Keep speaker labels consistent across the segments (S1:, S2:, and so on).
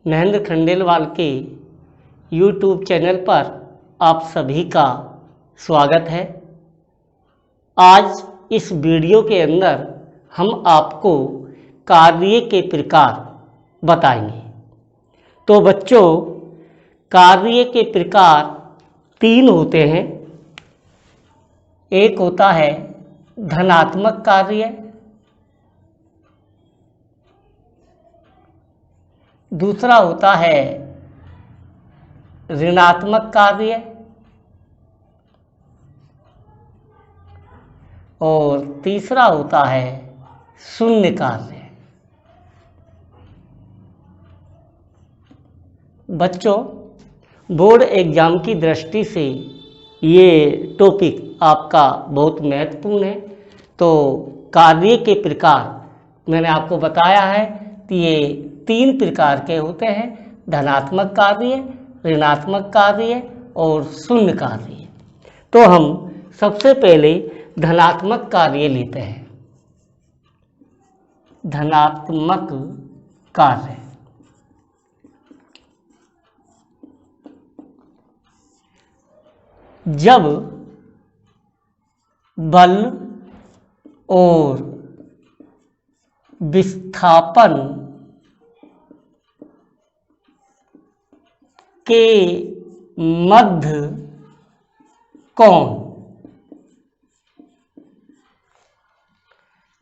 S1: महेंद्र खंडेलवाल के YouTube channel पर आप सभी का स्वागत है। आज इस वीडियो के अंदर हम आपको कार्य के प्रकार बताएंगे। तो बच्चों, कार्य के प्रकार 3 होते हैं। एक होता है धनात्मक कार्य, दूसरा होता है ऋणात्मक कार्य और तीसरा होता है शून्य कार्य। बच्चों, बोर्ड एग्जाम की दृष्टि से ये टॉपिक आपका बहुत महत्वपूर्ण है। तो कार्य के प्रकार मैंने आपको बताया है कि ये 3 प्रकार के होते हैं: धनात्मक कार्य, ऋणात्मक कार्य और शून्य कार्य। तो हम सबसे पहले धनात्मक कार्य लेते हैं। धनात्मक कार्य जब बल और विस्थापन के मध्य कोण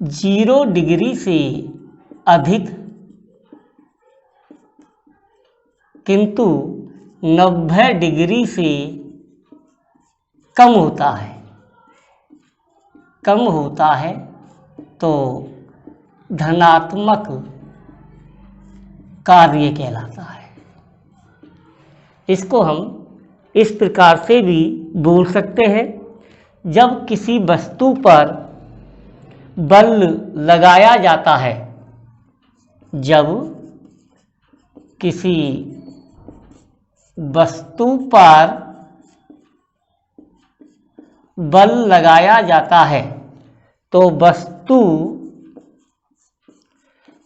S1: 0 डिग्री से अधिक किंतु 90 डिग्री से कम होता है तो धनात्मक कार्य कहलाता है। इसको हम इस प्रकार से भी बोल सकते हैं: जब किसी वस्तु पर बल लगाया जाता है, जब किसी वस्तु पर बल लगाया जाता है तो वस्तु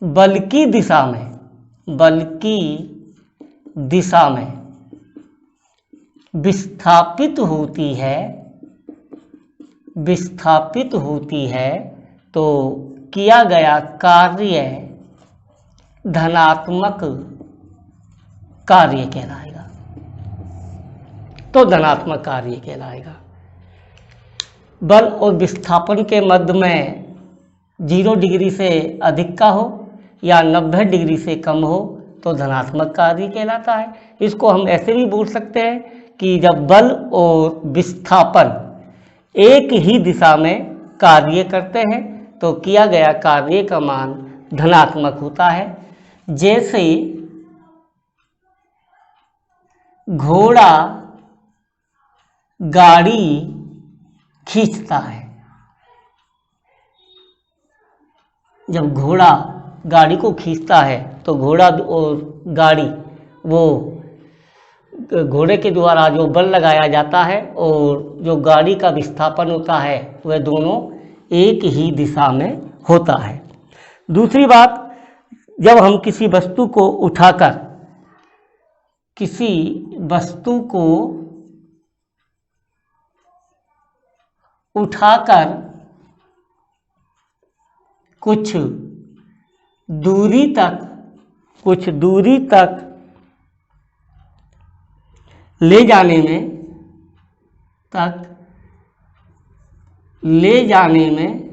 S1: बल की दिशा में विस्थापित होती है तो किया गया कार्य धनात्मक कार्य कहलाएगा। तो धनात्मक कार्य कहलाएगा। बल और विस्थापन के मध्य में 0 डिग्री से अधिक का हो या 90 डिग्री से कम हो तो धनात्मक कार्य कहलाता है। इसको हम ऐसे भी बोल सकते हैं कि जब बल और विस्थापन एक ही दिशा में कार्य करते हैं तो किया गया कार्य का मान धनात्मक होता है। जैसे घोड़ा गाड़ी खींचता है। जब घोड़ा गाड़ी को खींचता है तो घोड़ा और गाड़ी, वो घोड़े के द्वारा जो बल लगाया जाता है और जो गाड़ी का विस्थापन होता है वह दोनों एक ही दिशा में होता है। दूसरी बात, जब हम किसी वस्तु को उठाकर कुछ दूरी तक ले जाने में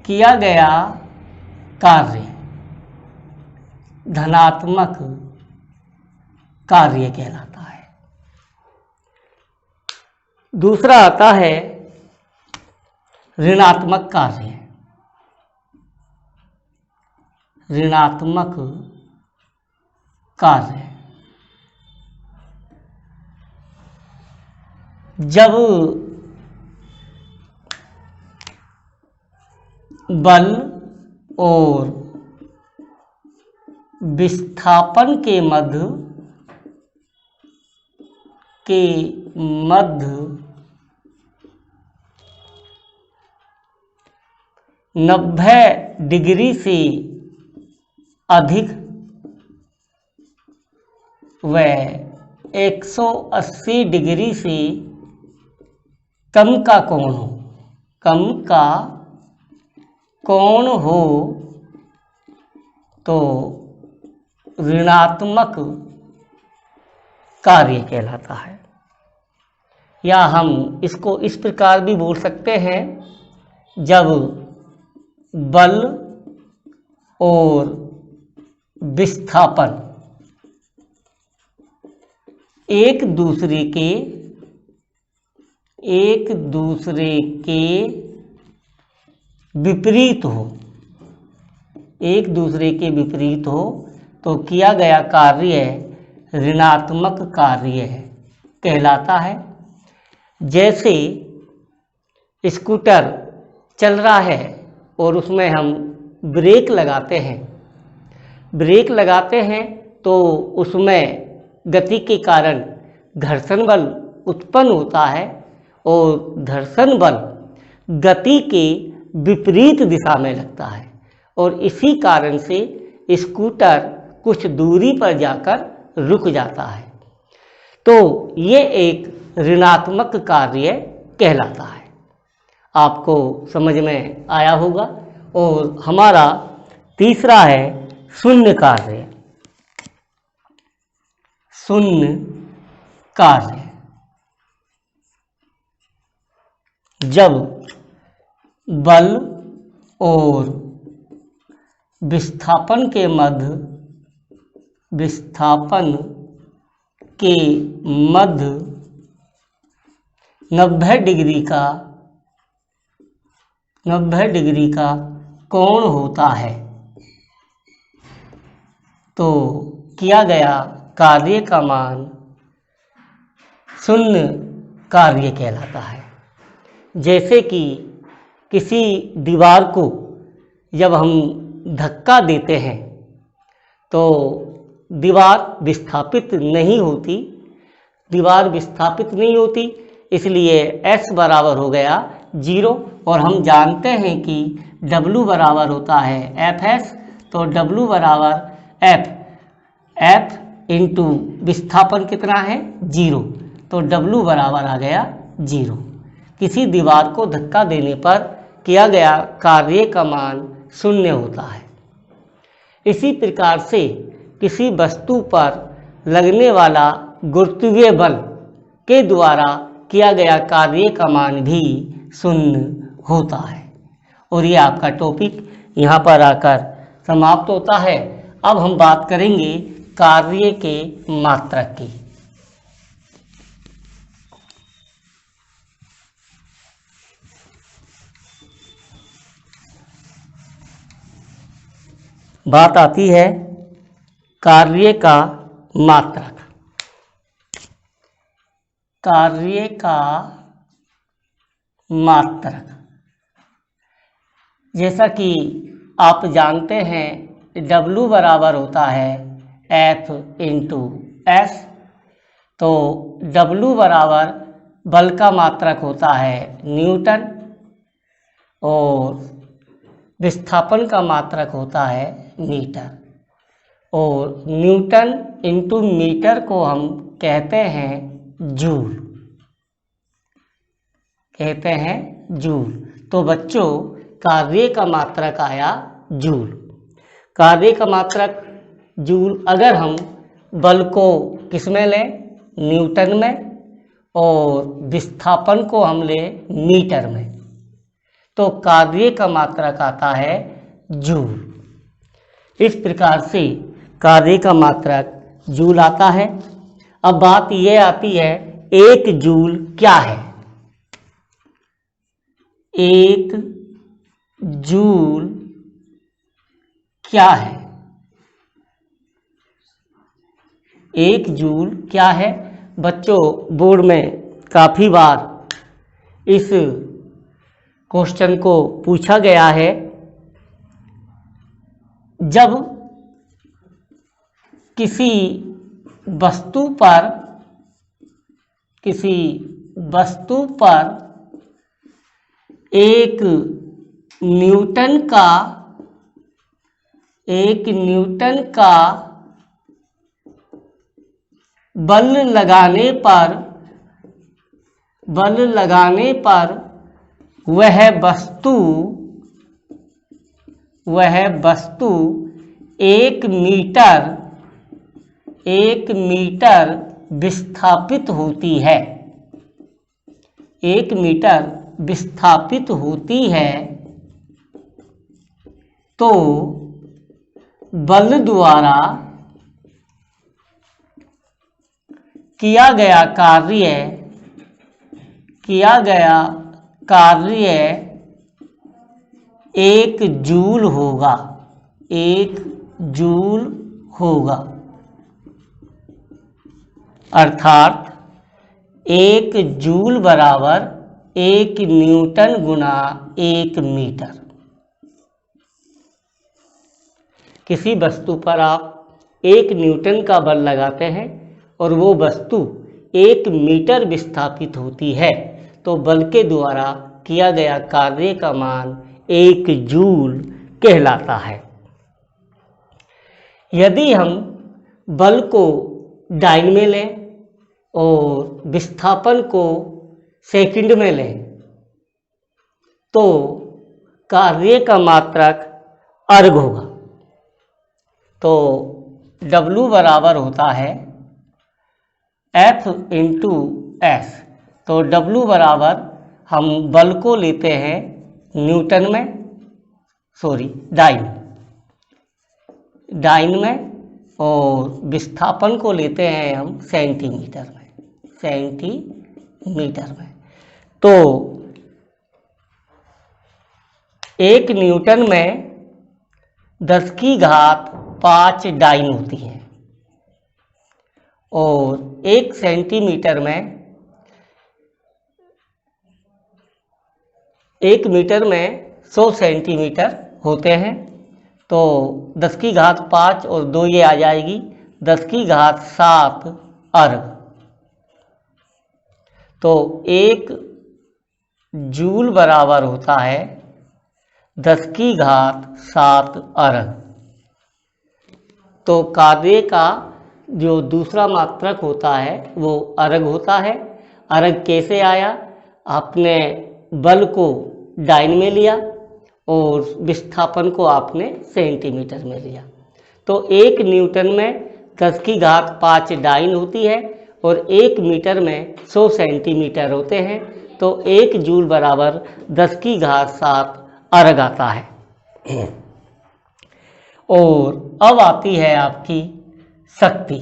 S1: किया गया कार्य धनात्मक कार्य कहलाता है। दूसरा आता है ऋणात्मक कार्य। ऋणात्मक कार्य जब बल और विस्थापन के मध्य 90 डिग्री से अधिक व 180 डिग्री से कम का कोण हो तो ऋणात्मक कार्य कहलाता है। या हम इसको इस प्रकार भी बोल सकते हैं, जब बल और विस्थापन एक दूसरे के विपरीत हो तो किया गया कार्य ऋणात्मक कार्य कहलाता है। जैसे स्कूटर चल रहा है और उसमें हम ब्रेक लगाते हैं तो उसमें गति के कारण घर्षण बल उत्पन्न होता है और घर्षण बल गति के विपरीत दिशा में लगता है और इसी कारण से स्कूटर कुछ दूरी पर जाकर रुक जाता है। तो ये एक ऋणात्मक कार्य कहलाता है। आपको समझ में आया होगा। और हमारा तीसरा है शून्य कार्य। जब बल और विस्थापन के मध्य 90 डिग्री का कोण होता है तो किया गया कार्य का मान शून्य कार्य कहलाता है। जैसे कि किसी दीवार को जब हम धक्का देते हैं तो दीवार विस्थापित नहीं होती, इसलिए S बराबर हो गया 0। और हम जानते हैं कि W बराबर होता है Fs, तो W बराबर F इंटू विस्थापन कितना है 0, तो W बराबर आ गया 0। किसी दीवार को धक्का देने पर किया गया कार्य का मान शून्य होता है। इसी प्रकार से किसी वस्तु पर लगने वाला गुरुत्वीय बल के द्वारा किया गया कार्य का मान भी शून्य होता है। और ये आपका टॉपिक यहाँ पर आकर समाप्त होता है। अब हम बात करेंगे कार्य के मात्रक की। बात आती है कार्य का मात्रक। जैसा कि आप जानते हैं W बराबर होता है F इंटू S, तो W बराबर बल का मात्रक होता है न्यूटन और विस्थापन का मात्रक होता है मीटर। और न्यूटन इंटू मीटर को हम कहते हैं जूल। तो बच्चों, कार्य का मात्रक आया जूल। कार्य का मात्रक जूल। अगर हम बल को किस में लें, न्यूटन में, और विस्थापन को हम लें मीटर में, तो कार्य का मात्रक आता है जूल। इस प्रकार से कार्य का मात्रक जूल आता है। अब बात यह आती है, एक जूल क्या है? एक जूल क्या है? एक जूल क्या है? बच्चों, बोर्ड में काफ़ी बार इस क्वेश्चन को पूछा गया है। जब किसी वस्तु पर एक न्यूटन का 1 न्यूटन का बल लगाने पर वह वस्तु 1 मीटर विस्थापित होती है। 1 मीटर विस्थापित होती है तो बल द्वारा किया गया कार्य 1 जूल होगा। 1 जूल होगा, अर्थात 1 जूल बराबर 1 न्यूटन गुना 1 मीटर। किसी वस्तु पर आप 1 न्यूटन का बल लगाते हैं और वो वस्तु 1 मीटर विस्थापित होती है तो बल के द्वारा किया गया कार्य का मान 1 जूल कहलाता है। यदि हम बल को डाइन में लें और विस्थापन को सेकंड में लें तो कार्य का मात्रक अर्ग होगा। तो W बराबर होता है F इंटू S। तो W बराबर हम बल को लेते हैं न्यूटन में, डाइन में, और विस्थापन को लेते हैं हम सेंटीमीटर में। तो 1 न्यूटन में 10 की घात 5 डाइन होती है और 1 सेंटीमीटर में 1 मीटर में 100 सेंटीमीटर होते हैं। तो 10 की घात 5 और 2 ये आ जाएगी 10 की घात 7 अर्ग। तो 1 जूल बराबर होता है 10 की घात 7 अर्ग। तो कार्य का जो दूसरा मात्रक होता है वो अर्ग होता है। अर्ग कैसे आया? आपने बल को डाइन में लिया और विस्थापन को आपने सेंटीमीटर में लिया। तो 1 न्यूटन में 10 की घात 5 डाइन होती है और 1 मीटर में 100 सेंटीमीटर होते हैं। तो 1 जूल बराबर 10 की घात 7 अर्ग आता है। और अब आती है आपकी शक्ति।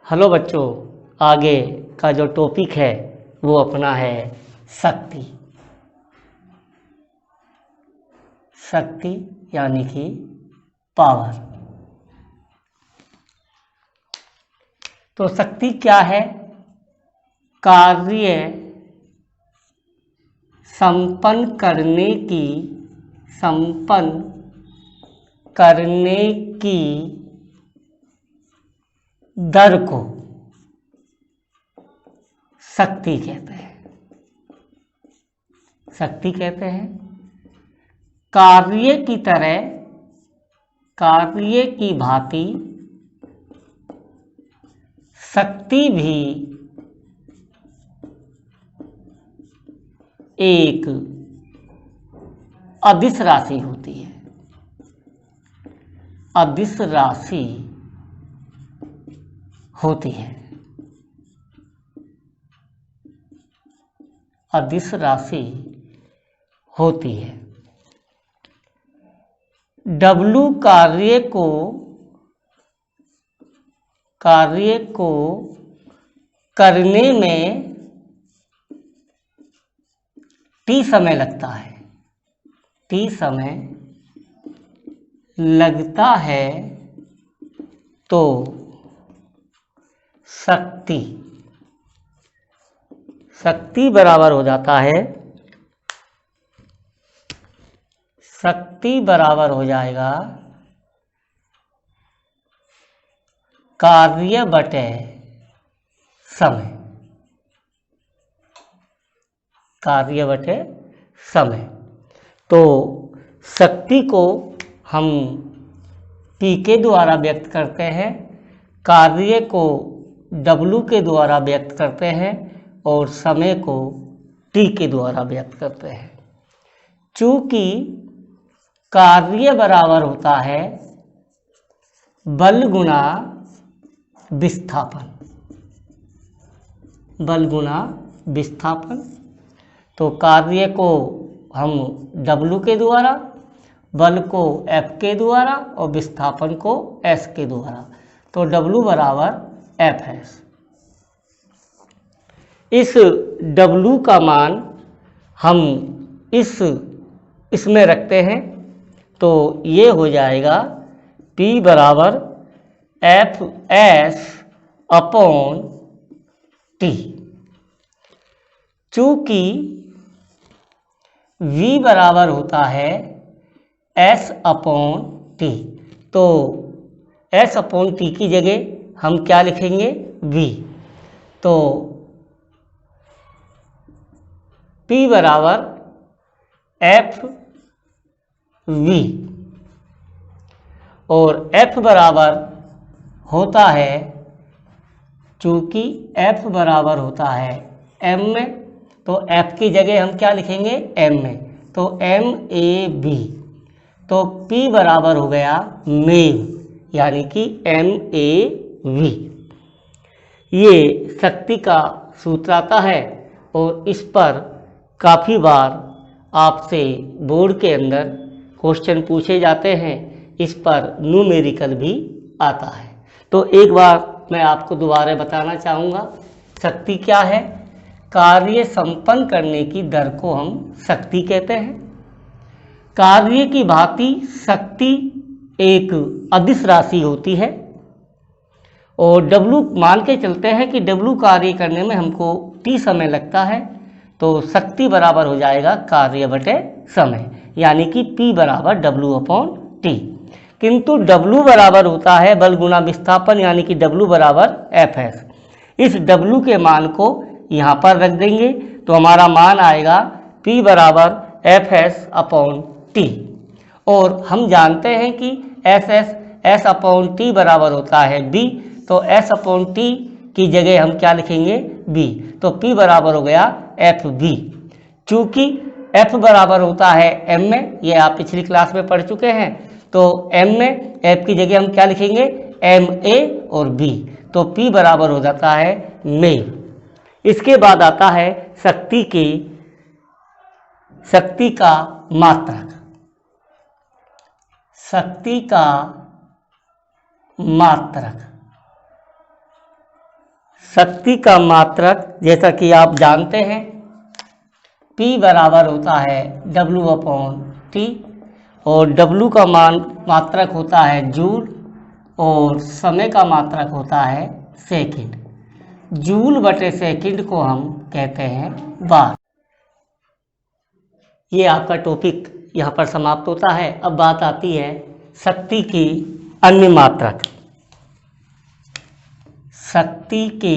S1: हेलो बच्चों, आगे का जो टॉपिक है वो अपना है शक्ति। शक्ति यानी कि पावर। तो शक्ति क्या है? कार्य संपन्न करने की दर को शक्ति कहते हैं। कार्य की भांति शक्ति भी एक अदिश राशि होती है। अदिश राशि होती है। अदिश राशि होती है। W कार्य को करने में T समय लगता है। T समय लगता है तो शक्ति बराबर हो जाता है, शक्ति बराबर हो जाएगा कार्य बटे समय। कार्य बटे समय। तो शक्ति को हम P के द्वारा व्यक्त करते हैं, कार्य को W के द्वारा व्यक्त करते हैं और समय को T के द्वारा व्यक्त करते हैं। चूँकि कार्य बराबर होता है बल गुना विस्थापन, बल गुना विस्थापन, तो कार्य को हम W के द्वारा, बल को F के द्वारा और विस्थापन को S के द्वारा, तो W बराबर F है। इस W का मान हम इसमें रखते हैं, तो ये हो जाएगा P बराबर एफ एस अपॉन टी। चूँकि V बराबर होता है S अपॉन टी, तो S अपॉन टी की जगह हम क्या लिखेंगे? V। तो P बराबर एफ वी और F बराबर होता है, चूँकि F बराबर होता है M में, तो F की जगह हम क्या लिखेंगे? M में, तो MAV। तो P बराबर हो गया मेव, यानी कि MAV। ये शक्ति का सूत्र आता है और इस पर काफ़ी बार आपसे बोर्ड के अंदर क्वेश्चन पूछे जाते हैं, इस पर न्यूमेरिकल भी आता है। तो एक बार मैं आपको दोबारा बताना चाहूँगा, शक्ति क्या है? कार्य संपन्न करने की दर को हम शक्ति कहते हैं। कार्य की भांति शक्ति एक अदिश राशि होती है और W मान के चलते हैं कि W कार्य करने में हमको T समय लगता है, तो शक्ति बराबर हो जाएगा कार्य बटे समय, यानी कि P बराबर W अपॉन T। किंतु W बराबर होता है बल गुना विस्थापन, यानी कि W बराबर Fs। इस W के मान को यहाँ पर रख देंगे तो हमारा मान आएगा P बराबर Fs अपॉन T। और हम जानते हैं कि S अपॉन T बराबर होता है B, तो S अपॉन T की जगह हम क्या लिखेंगे? B। तो P बराबर हो गया FB। चूँकि F बराबर होता है M में, ये आप पिछली क्लास में पढ़ चुके हैं, तो M में F की जगह हम क्या लिखेंगे? MA और B, तो P बराबर हो जाता है में। इसके बाद आता है शक्ति का मात्रक। शक्ति का मात्रक, शक्ति का मात्रक जैसा कि आप जानते हैं, P बराबर होता है W अपॉन T और W का मात्रक होता है जूल और समय का मात्रक होता है सेकंड। जूल बटे सेकंड को हम कहते हैं बार। ये आपका टॉपिक यहाँ पर समाप्त होता है। अब बात आती है शक्ति की अन्य मात्रक। शक्ति के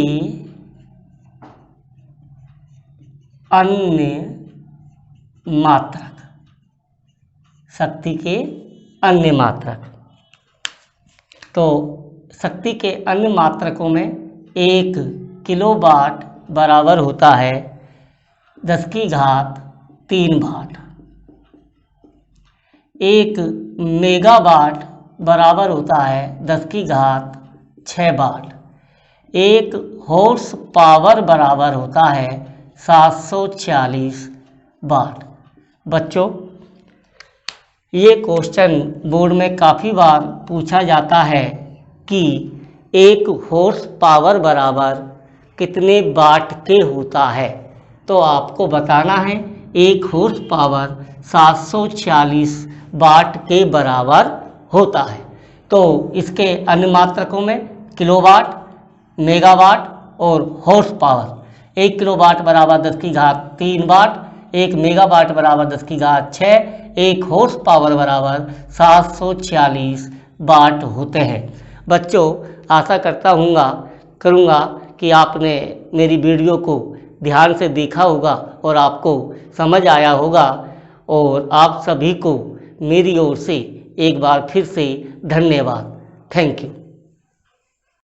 S1: अन्य मात्रक, शक्ति के अन्य मात्रक। तो शक्ति के अन्य मात्रकों में 1 किलोवाट बराबर होता है 10 की घात 3 वाट। 1 मेगावाट बराबर होता है 10 की घात 6 वाट। 1 हॉर्स पावर बराबर होता है 740 वाट। बच्चों, ये क्वेश्चन बोर्ड में काफ़ी बार पूछा जाता है कि 1 हॉर्स पावर बराबर कितने वाट के होता है, तो आपको बताना है 1 हॉर्स पावर 740 वाट के बराबर होता है। तो इसके अन्य मात्रकों में किलोवाट, मेगावाट और हॉर्स पावर। 1 किलोवाट बराबर 10 की घात 3 वाट, 1 मेगावाट बराबर 10 की घात 6, 1 हॉर्स पावर बराबर 740 वाट होते हैं। बच्चों, आशा करूँगा कि आपने मेरी वीडियो को ध्यान से देखा होगा और आपको समझ आया होगा। और आप सभी को मेरी ओर से एक बार फिर से धन्यवाद। Thank you.